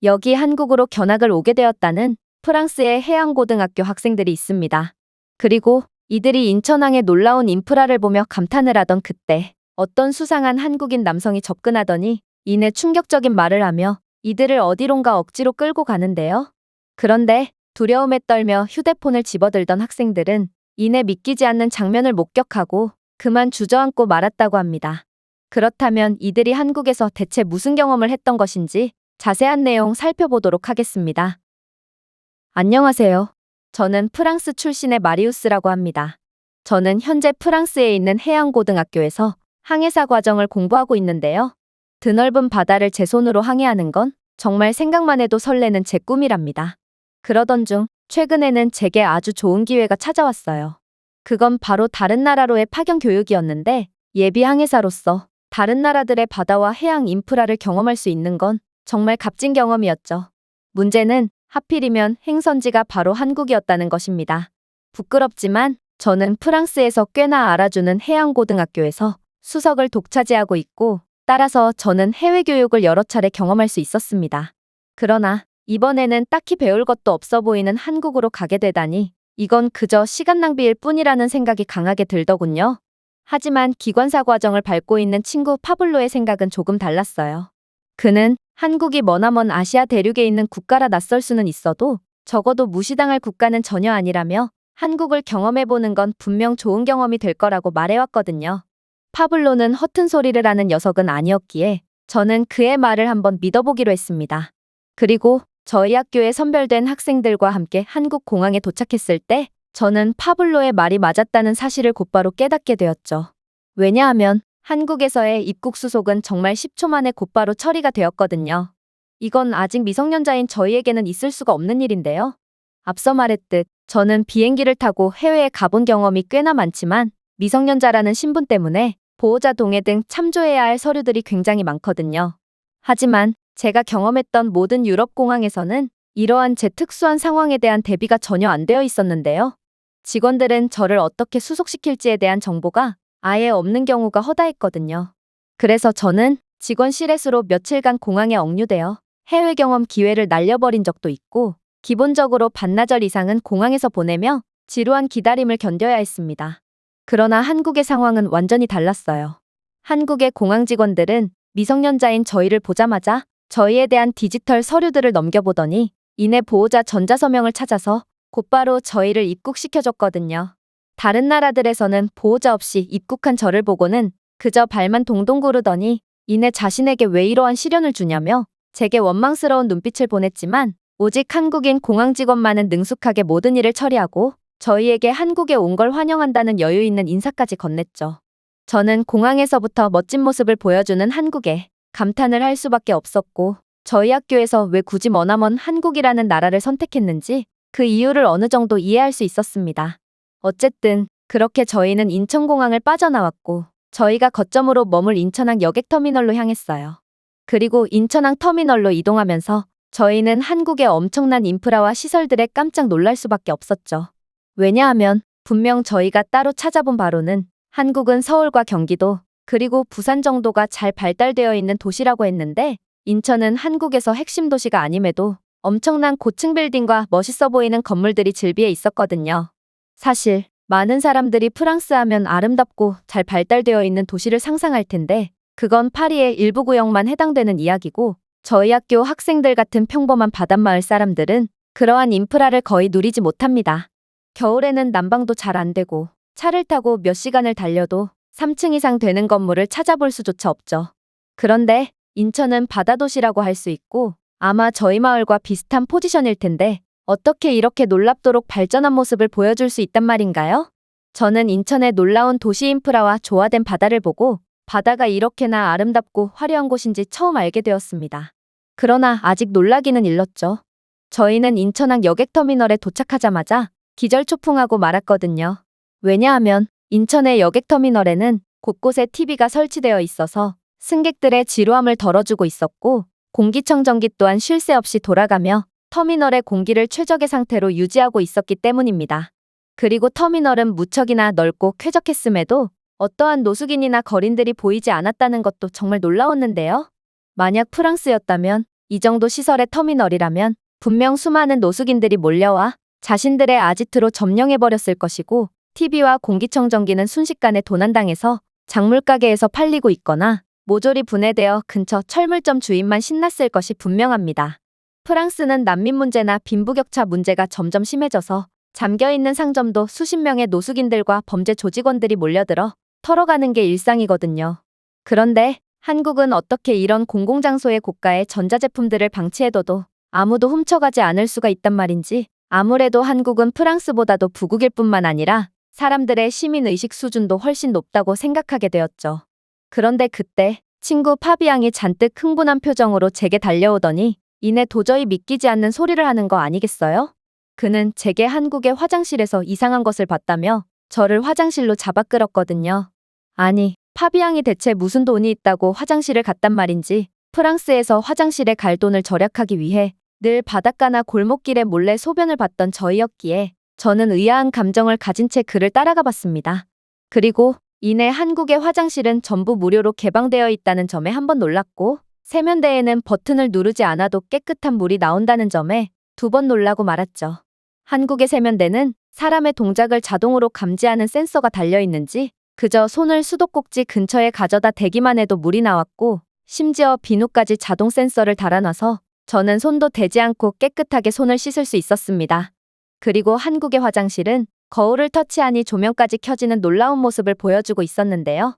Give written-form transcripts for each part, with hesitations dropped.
여기 한국으로 견학을 오게 되었다는 프랑스의 해양고등학교 학생들이 있습니다. 그리고 이들이 인천항의 놀라운 인프라를 보며 감탄을 하던 그때 어떤 수상한 한국인 남성이 접근하더니 이내 충격적인 말을 하며 이들을 어디론가 억지로 끌고 가는데요. 그런데 두려움에 떨며 휴대폰을 집어들던 학생들은 이내 믿기지 않는 장면을 목격하고 그만 주저앉고 말았다고 합니다. 그렇다면 이들이 한국에서 대체 무슨 경험을 했던 것인지 자세한 내용 살펴보도록 하겠습니다. 안녕하세요. 저는 프랑스 출신의 마리우스라고 합니다. 저는 현재 프랑스에 있는 해양고등학교에서 항해사 과정을 공부하고 있는데요. 드넓은 바다를 제 손으로 항해하는 건 정말 생각만 해도 설레는 제 꿈이랍니다. 그러던 중 최근에는 제게 아주 좋은 기회가 찾아왔어요. 그건 바로 다른 나라로의 파견 교육이었는데 예비 항해사로서 다른 나라들의 바다와 해양 인프라를 경험할 수 있는 건 정말 값진 경험이었죠. 문제는 하필이면 행선지가 바로 한국이었다는 것입니다. 부끄럽지만 저는 프랑스에서 꽤나 알아주는 해양고등학교에서 수석을 독차지하고 있고 따라서 저는 해외 교육을 여러 차례 경험할 수 있었습니다. 그러나 이번에는 딱히 배울 것도 없어 보이는 한국으로 가게 되다니 이건 그저 시간 낭비일 뿐이라는 생각이 강하게 들더군요. 하지만 기관사 과정을 밟고 있는 친구 파블로의 생각은 조금 달랐어요. 그는 한국이 머나먼 아시아 대륙에 있는 국가라 낯설 수는 있어도 적어도 무시당할 국가는 전혀 아니라며 한국을 경험해보는 건 분명 좋은 경험이 될 거라고 말해왔거든요. 파블로는 허튼 소리를 하는 녀석은 아니었기에 저는 그의 말을 한번 믿어보기로 했습니다. 그리고 저희 학교에 선별된 학생들과 함께 한국 공항에 도착했을 때 저는 파블로의 말이 맞았다는 사실을 곧바로 깨닫게 되었죠. 왜냐하면 한국에서의 입국 수속은 정말 10초 만에 곧바로 처리가 되었거든요. 이건 아직 미성년자인 저희에게는 있을 수가 없는 일인데요. 앞서 말했듯 저는 비행기를 타고 해외에 가본 경험이 꽤나 많지만 미성년자라는 신분 때문에 보호자 동의 등 참조해야 할 서류들이 굉장히 많거든요. 하지만 제가 경험했던 모든 유럽 공항에서는 이러한 제 특수한 상황에 대한 대비가 전혀 안 되어 있었는데요. 직원들은 저를 어떻게 수속시킬지에 대한 정보가 아예 없는 경우가 허다했거든요. 그래서 저는 직원 실외수로 며칠간 공항에 억류되어 해외 경험 기회를 날려버린 적도 있고 기본적으로 반나절 이상은 공항에서 보내며 지루한 기다림을 견뎌야 했습니다. 그러나 한국의 상황은 완전히 달랐어요. 한국의 공항 직원들은 미성년자인 저희를 보자마자 저희에 대한 디지털 서류들을 넘겨보더니 이내 보호자 전자서명을 찾아서 곧바로 저희를 입국시켜줬거든요. 다른 나라들에서는 보호자 없이 입국한 저를 보고는 그저 발만 동동 구르더니 이내 자신에게 왜 이러한 시련을 주냐며 제게 원망스러운 눈빛을 보냈지만 오직 한국인 공항 직원만은 능숙하게 모든 일을 처리하고 저희에게 한국에 온 걸 환영한다는 여유 있는 인사까지 건넸죠. 저는 공항에서부터 멋진 모습을 보여주는 한국에 감탄을 할 수밖에 없었고 저희 학교에서 왜 굳이 머나먼 한국이라는 나라를 선택했는지 그 이유를 어느 정도 이해할 수 있었습니다. 어쨌든 그렇게 저희는 인천공항을 빠져나왔고 저희가 거점으로 머물 인천항 여객터미널로 향했어요. 그리고 인천항 터미널로 이동하면서 저희는 한국의 엄청난 인프라와 시설들에 깜짝 놀랄 수밖에 없었죠. 왜냐하면 분명 저희가 따로 찾아본 바로는 한국은 서울과 경기도 그리고 부산 정도가 잘 발달되어 있는 도시라고 했는데 인천은 한국에서 핵심 도시가 아님에도 엄청난 고층 빌딩과 멋있어 보이는 건물들이 즐비해 있었거든요. 사실 많은 사람들이 프랑스 하면 아름답고 잘 발달되어 있는 도시를 상상할 텐데 그건 파리의 일부 구역만 해당되는 이야기고 저희 학교 학생들 같은 평범한 바닷마을 사람들은 그러한 인프라를 거의 누리지 못합니다. 겨울에는 난방도 잘 안 되고 차를 타고 몇 시간을 달려도 3층 이상 되는 건물을 찾아볼 수조차 없죠. 그런데 인천은 바다도시라고 할 수 있고 아마 저희 마을과 비슷한 포지션일 텐데 어떻게 이렇게 놀랍도록 발전한 모습을 보여줄 수 있단 말인가요? 저는 인천의 놀라운 도시 인프라와 조화된 바다를 보고 바다가 이렇게나 아름답고 화려한 곳인지 처음 알게 되었습니다. 그러나 아직 놀라기는 일렀죠. 저희는 인천항 여객터미널에 도착하자마자 기절초풍하고 말았거든요. 왜냐하면 인천의 여객터미널에는 곳곳에 TV가 설치되어 있어서 승객들의 지루함을 덜어주고 있었고 공기청정기 또한 쉴 새 없이 돌아가며 터미널의 공기를 최적의 상태로 유지하고 있었기 때문입니다. 그리고 터미널은 무척이나 넓고 쾌적했음에도 어떠한 노숙인이나 거린들이 보이지 않았다는 것도 정말 놀라웠는데요. 만약 프랑스였다면 이 정도 시설의 터미널이라면 분명 수많은 노숙인들이 몰려와 자신들의 아지트로 점령해버렸을 것이고 TV와 공기청정기는 순식간에 도난당해서 작물가게에서 팔리고 있거나 모조리 분해되어 근처 철물점 주인만 신났을 것이 분명합니다. 프랑스는 난민 문제나 빈부격차 문제가 점점 심해져서 잠겨있는 상점도 수십 명의 노숙인들과 범죄 조직원들이 몰려들어 털어가는 게 일상이거든요. 그런데 한국은 어떻게 이런 공공장소의 고가의 전자제품들을 방치해둬도 아무도 훔쳐가지 않을 수가 있단 말인지. 아무래도 한국은 프랑스보다도 부국일 뿐만 아니라 사람들의 시민의식 수준도 훨씬 높다고 생각하게 되었죠. 그런데 그때 친구 파비앙이 잔뜩 흥분한 표정으로 제게 달려오더니 이내 도저히 믿기지 않는 소리를 하는 거 아니겠어요? 그는 제게 한국의 화장실에서 이상한 것을 봤다며 저를 화장실로 잡아 끌었거든요. 아니, 파비앙이 대체 무슨 돈이 있다고 화장실을 갔단 말인지. 프랑스에서 화장실에 갈 돈을 절약하기 위해 늘 바닷가나 골목길에 몰래 소변을 봤던 저희였기에 저는 의아한 감정을 가진 채 그를 따라가 봤습니다. 그리고 이내 한국의 화장실은 전부 무료로 개방되어 있다는 점에 한번 놀랐고 세면대에는 버튼을 누르지 않아도 깨끗한 물이 나온다는 점에 두 번 놀라고 말았죠. 한국의 세면대는 사람의 동작을 자동으로 감지하는 센서가 달려있는지 그저 손을 수도꼭지 근처에 가져다 대기만 해도 물이 나왔고 심지어 비누까지 자동 센서를 달아놔서 저는 손도 대지 않고 깨끗하게 손을 씻을 수 있었습니다. 그리고 한국의 화장실은 거울을 터치하니 조명까지 켜지는 놀라운 모습을 보여주고 있었는데요.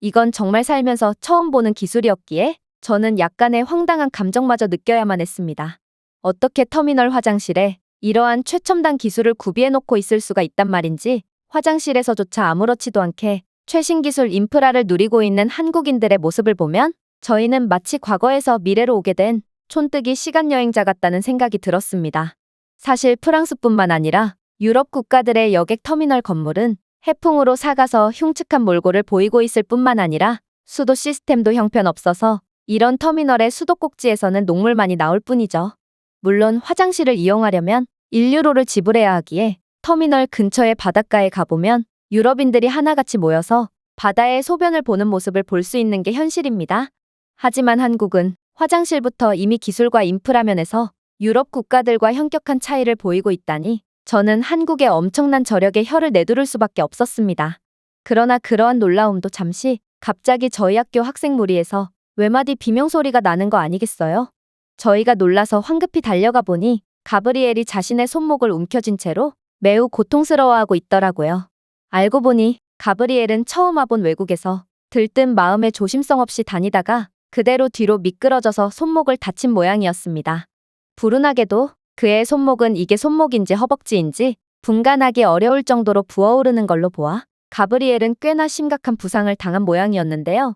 이건 정말 살면서 처음 보는 기술이었기에 저는 약간의 황당한 감정마저 느껴야만 했습니다. 어떻게 터미널 화장실에 이러한 최첨단 기술을 구비해놓고 있을 수가 있단 말인지 화장실에서조차 아무렇지도 않게 최신 기술 인프라를 누리고 있는 한국인들의 모습을 보면 저희는 마치 과거에서 미래로 오게 된 촌뜨기 시간여행자 같다는 생각이 들었습니다. 사실 프랑스뿐만 아니라 유럽 국가들의 여객 터미널 건물은 해풍으로 삭아서 흉측한 몰골을 보이고 있을 뿐만 아니라 수도 시스템도 형편없어서 이런 터미널의 수도꼭지에서는 녹물만이 나올 뿐이죠. 물론 화장실을 이용하려면 1유로를 지불해야 하기에 터미널 근처의 바닷가에 가보면 유럽인들이 하나같이 모여서 바다의 소변을 보는 모습을 볼 수 있는 게 현실입니다. 하지만 한국은 화장실부터 이미 기술과 인프라 면에서 유럽 국가들과 현격한 차이를 보이고 있다니 저는 한국의 엄청난 저력에 혀를 내두를 수밖에 없었습니다. 그러나 그러한 놀라움도 잠시 갑자기 저희 학교 학생 무리에서 외마디 비명소리가 나는 거 아니겠어요? 저희가 놀라서 황급히 달려가 보니 가브리엘이 자신의 손목을 움켜쥔 채로 매우 고통스러워하고 있더라고요. 알고 보니 가브리엘은 처음 와본 외국에서 들뜬 마음에 조심성 없이 다니다가 그대로 뒤로 미끄러져서 손목을 다친 모양이었습니다. 불운하게도 그의 손목은 이게 손목인지 허벅지인지 분간하기 어려울 정도로 부어오르는 걸로 보아 가브리엘은 꽤나 심각한 부상을 당한 모양이었는데요.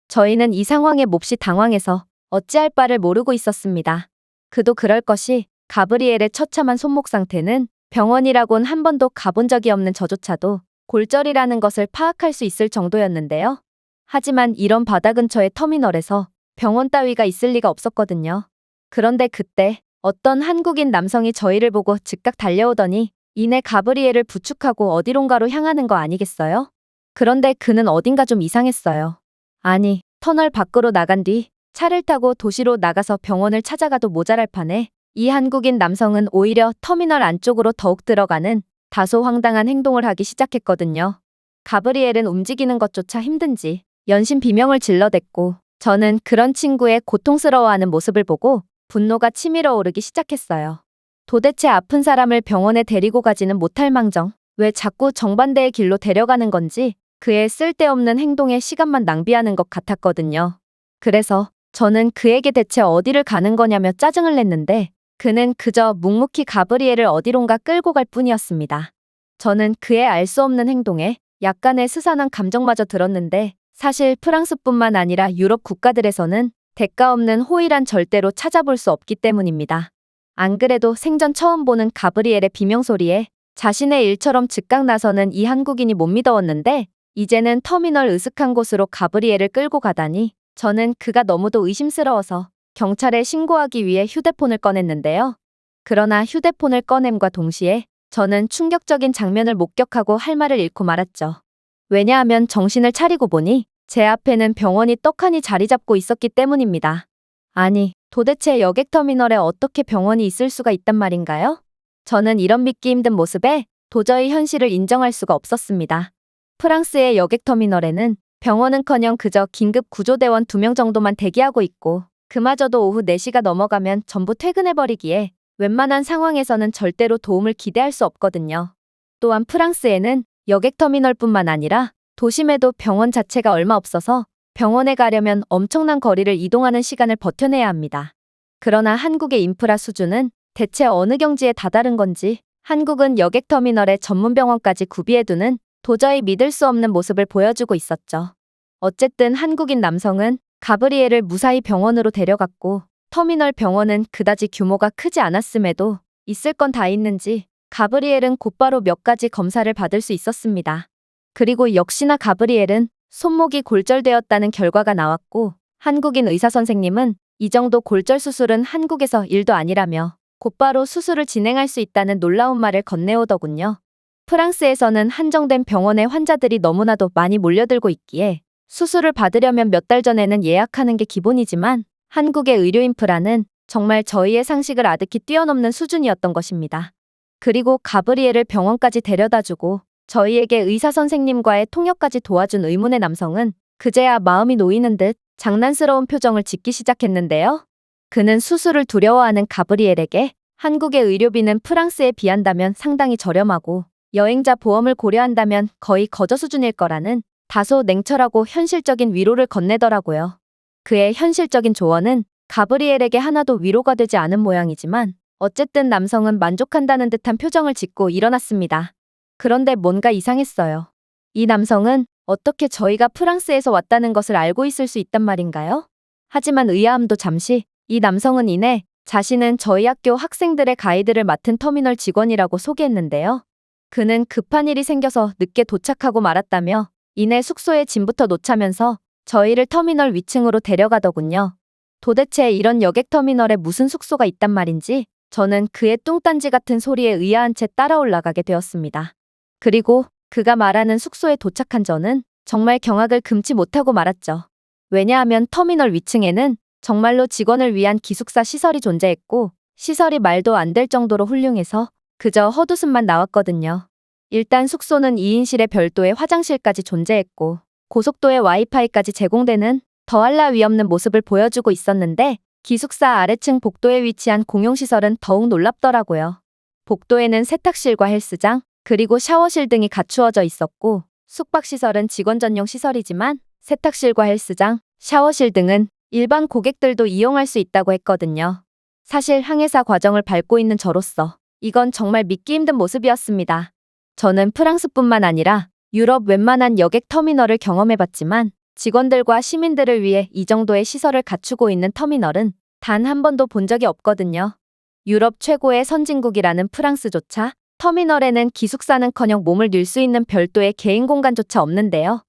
저희는 이 상황에 몹시 당황해서 어찌할 바를 모르고 있었습니다. 그도 그럴 것이 가브리엘의 처참한 손목 상태는 병원이라곤 한 번도 가본 적이 없는 저조차도 골절이라는 것을 파악할 수 있을 정도였는데요. 하지만 이런 바다 근처의 터미널에서 병원 따위가 있을 리가 없었거든요. 그런데 그때 어떤 한국인 남성이 저희를 보고 즉각 달려오더니 이내 가브리엘을 부축하고 어디론가로 향하는 거 아니겠어요? 그런데 그는 어딘가 좀 이상했어요. 아니, 터널 밖으로 나간 뒤 차를 타고 도시로 나가서 병원을 찾아가도 모자랄 판에 이 한국인 남성은 오히려 터미널 안쪽으로 더욱 들어가는 다소 황당한 행동을 하기 시작했거든요. 가브리엘은 움직이는 것조차 힘든지 연신 비명을 질러댔고 저는 그런 친구의 고통스러워하는 모습을 보고 분노가 치밀어 오르기 시작했어요. 도대체 아픈 사람을 병원에 데리고 가지는 못할 망정 왜 자꾸 정반대의 길로 데려가는 건지 그의 쓸데없는 행동에 시간만 낭비하는 것 같았거든요. 그래서 저는 그에게 대체 어디를 가는 거냐며 짜증을 냈는데 그는 그저 묵묵히 가브리엘을 어디론가 끌고 갈 뿐이었습니다. 저는 그의 알 수 없는 행동에 약간의 스산한 감정마저 들었는데 사실 프랑스뿐만 아니라 유럽 국가들에서는 대가 없는 호의란 절대로 찾아볼 수 없기 때문입니다. 안 그래도 생전 처음 보는 가브리엘의 비명소리에 자신의 일처럼 즉각 나서는 이 한국인이 못 믿어왔는데 이제는 터미널 으슥한 곳으로 가브리엘을 끌고 가다니 저는 그가 너무도 의심스러워서 경찰에 신고하기 위해 휴대폰을 꺼냈는데요. 그러나 휴대폰을 꺼냄과 동시에 저는 충격적인 장면을 목격하고 할 말을 잃고 말았죠. 왜냐하면 정신을 차리고 보니 제 앞에는 병원이 떡하니 자리 잡고 있었기 때문입니다. 아니, 도대체 여객터미널에 어떻게 병원이 있을 수가 있단 말인가요? 저는 이런 믿기 힘든 모습에 도저히 현실을 인정할 수가 없었습니다. 프랑스의 여객터미널에는 병원은커녕 그저 긴급 구조대원 2명 정도만 대기하고 있고 그마저도 오후 4시가 넘어가면 전부 퇴근해버리기에 웬만한 상황에서는 절대로 도움을 기대할 수 없거든요. 또한 프랑스에는 여객터미널뿐만 아니라 도심에도 병원 자체가 얼마 없어서 병원에 가려면 엄청난 거리를 이동하는 시간을 버텨내야 합니다. 그러나 한국의 인프라 수준은 대체 어느 경지에 다다른 건지 한국은 여객터미널에 전문병원까지 구비해두는 도저히 믿을 수 없는 모습을 보여주고 있었죠. 어쨌든 한국인 남성은 가브리엘을 무사히 병원으로 데려갔고 터미널 병원은 그다지 규모가 크지 않았음에도 있을 건 다 있는지 가브리엘은 곧바로 몇 가지 검사를 받을 수 있었습니다. 그리고 역시나 가브리엘은 손목이 골절되었다는 결과가 나왔고 한국인 의사 선생님은 이 정도 골절 수술은 한국에서 일도 아니라며 곧바로 수술을 진행할 수 있다는 놀라운 말을 건네오더군요. 프랑스에서는 한정된 병원에 환자들이 너무나도 많이 몰려들고 있기에 수술을 받으려면 몇 달 전에는 예약하는 게 기본이지만 한국의 의료 인프라는 정말 저희의 상식을 아득히 뛰어넘는 수준이었던 것입니다. 그리고 가브리엘을 병원까지 데려다주고 저희에게 의사 선생님과의 통역까지 도와준 의문의 남성은 그제야 마음이 놓이는 듯 장난스러운 표정을 짓기 시작했는데요. 그는 수술을 두려워하는 가브리엘에게 한국의 의료비는 프랑스에 비한다면 상당히 저렴하고 여행자 보험을 고려한다면 거의 거저 수준일 거라는 다소 냉철하고 현실적인 위로를 건네더라고요. 그의 현실적인 조언은 가브리엘에게 하나도 위로가 되지 않은 모양이지만 어쨌든 남성은 만족한다는 듯한 표정을 짓고 일어났습니다. 그런데 뭔가 이상했어요. 이 남성은 어떻게 저희가 프랑스에서 왔다는 것을 알고 있을 수 있단 말인가요? 하지만 의아함도 잠시 이 남성은 이내 자신은 저희 학교 학생들의 가이드를 맡은 터미널 직원이라고 소개했는데요. 그는 급한 일이 생겨서 늦게 도착하고 말았다며 이내 숙소에 짐부터 놓자면서 저희를 터미널 위층으로 데려가더군요. 도대체 이런 여객터미널에 무슨 숙소가 있단 말인지 저는 그의 뚱딴지 같은 소리에 의아한 채 따라 올라가게 되었습니다. 그리고 그가 말하는 숙소에 도착한 저는 정말 경악을 금치 못하고 말았죠. 왜냐하면 터미널 위층에는 정말로 직원을 위한 기숙사 시설이 존재했고 시설이 말도 안 될 정도로 훌륭해서 그저 헛웃음만 나왔거든요. 일단 숙소는 2인실에 별도의 화장실까지 존재했고 고속도의 와이파이까지 제공되는 더할 나위 없는 모습을 보여주고 있었는데 기숙사 아래층 복도에 위치한 공용시설은 더욱 놀랍더라고요. 복도에는 세탁실과 헬스장, 그리고 샤워실 등이 갖추어져 있었고 숙박시설은 직원 전용 시설이지만 세탁실과 헬스장, 샤워실 등은 일반 고객들도 이용할 수 있다고 했거든요. 사실 항해사 과정을 밟고 있는 저로서 이건 정말 믿기 힘든 모습이었습니다. 저는 프랑스뿐만 아니라 유럽 웬만한 여객 터미널을 경험해봤지만 직원들과 시민들을 위해 이 정도의 시설을 갖추고 있는 터미널은 단 한 번도 본 적이 없거든요. 유럽 최고의 선진국이라는 프랑스조차 터미널에는 기숙사는커녕 몸을 늘 수 있는 별도의 개인 공간조차 없는데요.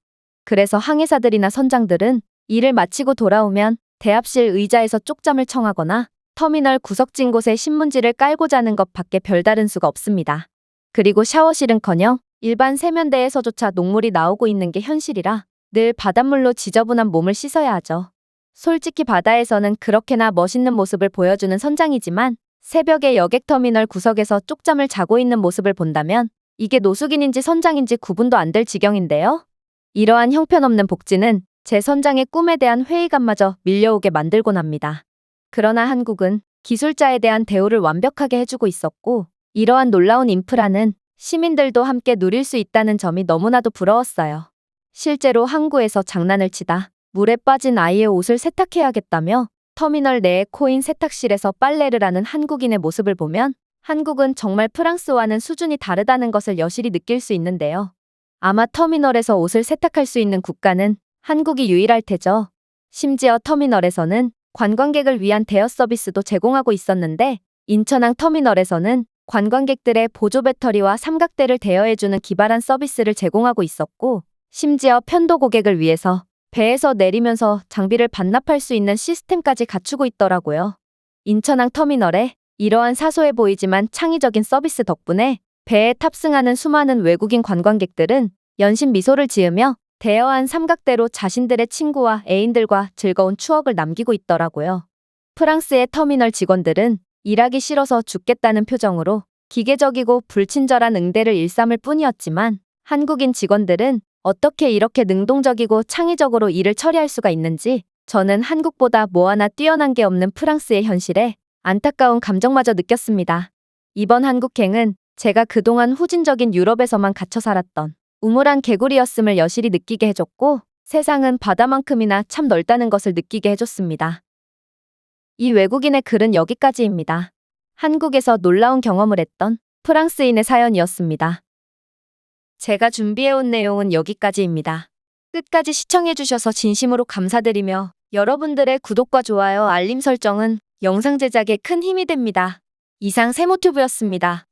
그래서 항해사들이나 선장들은 일을 마치고 돌아오면 대합실 의자에서 쪽잠을 청하거나 터미널 구석진 곳에 신문지를 깔고 자는 것 밖에 별다른 수가 없습니다. 그리고 샤워실은커녕 일반 세면대에서조차 녹물이 나오고 있는 게 현실이라 늘 바닷물로 지저분한 몸을 씻어야 하죠. 솔직히 바다에서는 그렇게나 멋있는 모습을 보여주는 선장이지만 새벽에 여객터미널 구석에서 쪽잠을 자고 있는 모습을 본다면 이게 노숙인인지 선장인지 구분도 안 될 지경인데요. 이러한 형편없는 복지는 제 선장의 꿈에 대한 회의감마저 밀려오게 만들곤 합니다. 그러나 한국은 기술자에 대한 대우를 완벽하게 해주고 있었고 이러한 놀라운 인프라는 시민들도 함께 누릴 수 있다는 점이 너무나도 부러웠어요. 실제로 항구에서 장난을 치다 물에 빠진 아이의 옷을 세탁해야겠다며 터미널 내의 코인 세탁실에서 빨래를 하는 한국인의 모습을 보면 한국은 정말 프랑스와는 수준이 다르다는 것을 여실히 느낄 수 있는데요. 아마 터미널에서 옷을 세탁할 수 있는 국가는 한국이 유일할 테죠. 심지어 터미널에서는 관광객을 위한 대여 서비스도 제공하고 있었는데 인천항 터미널에서는 관광객들의 보조 배터리와 삼각대를 대여해주는 기발한 서비스를 제공하고 있었고 심지어 편도 고객을 위해서 배에서 내리면서 장비를 반납할 수 있는 시스템까지 갖추고 있더라고요. 인천항 터미널에 이러한 사소해 보이지만 창의적인 서비스 덕분에 배에 탑승하는 수많은 외국인 관광객들은 연신 미소를 지으며 대여한 삼각대로 자신들의 친구와 애인들과 즐거운 추억을 남기고 있더라고요. 프랑스의 터미널 직원들은 일하기 싫어서 죽겠다는 표정으로 기계적이고 불친절한 응대를 일삼을 뿐이었지만 한국인 직원들은 어떻게 이렇게 능동적이고 창의적으로 일을 처리할 수가 있는지 저는 한국보다 뭐 하나 뛰어난 게 없는 프랑스의 현실에 안타까운 감정마저 느꼈습니다. 이번 한국행은 제가 그동안 후진적인 유럽에서만 갇혀 살았던 우물안 개구리였음을 여실히 느끼게 해줬고 세상은 바다만큼이나 참 넓다는 것을 느끼게 해줬습니다. 이 외국인의 글은 여기까지입니다. 한국에서 놀라운 경험을 했던 프랑스인의 사연이었습니다. 제가 준비해온 내용은 여기까지입니다. 끝까지 시청해주셔서 진심으로 감사드리며 여러분들의 구독과 좋아요, 알림 설정은 영상 제작에 큰 힘이 됩니다. 이상 세모튜브였습니다.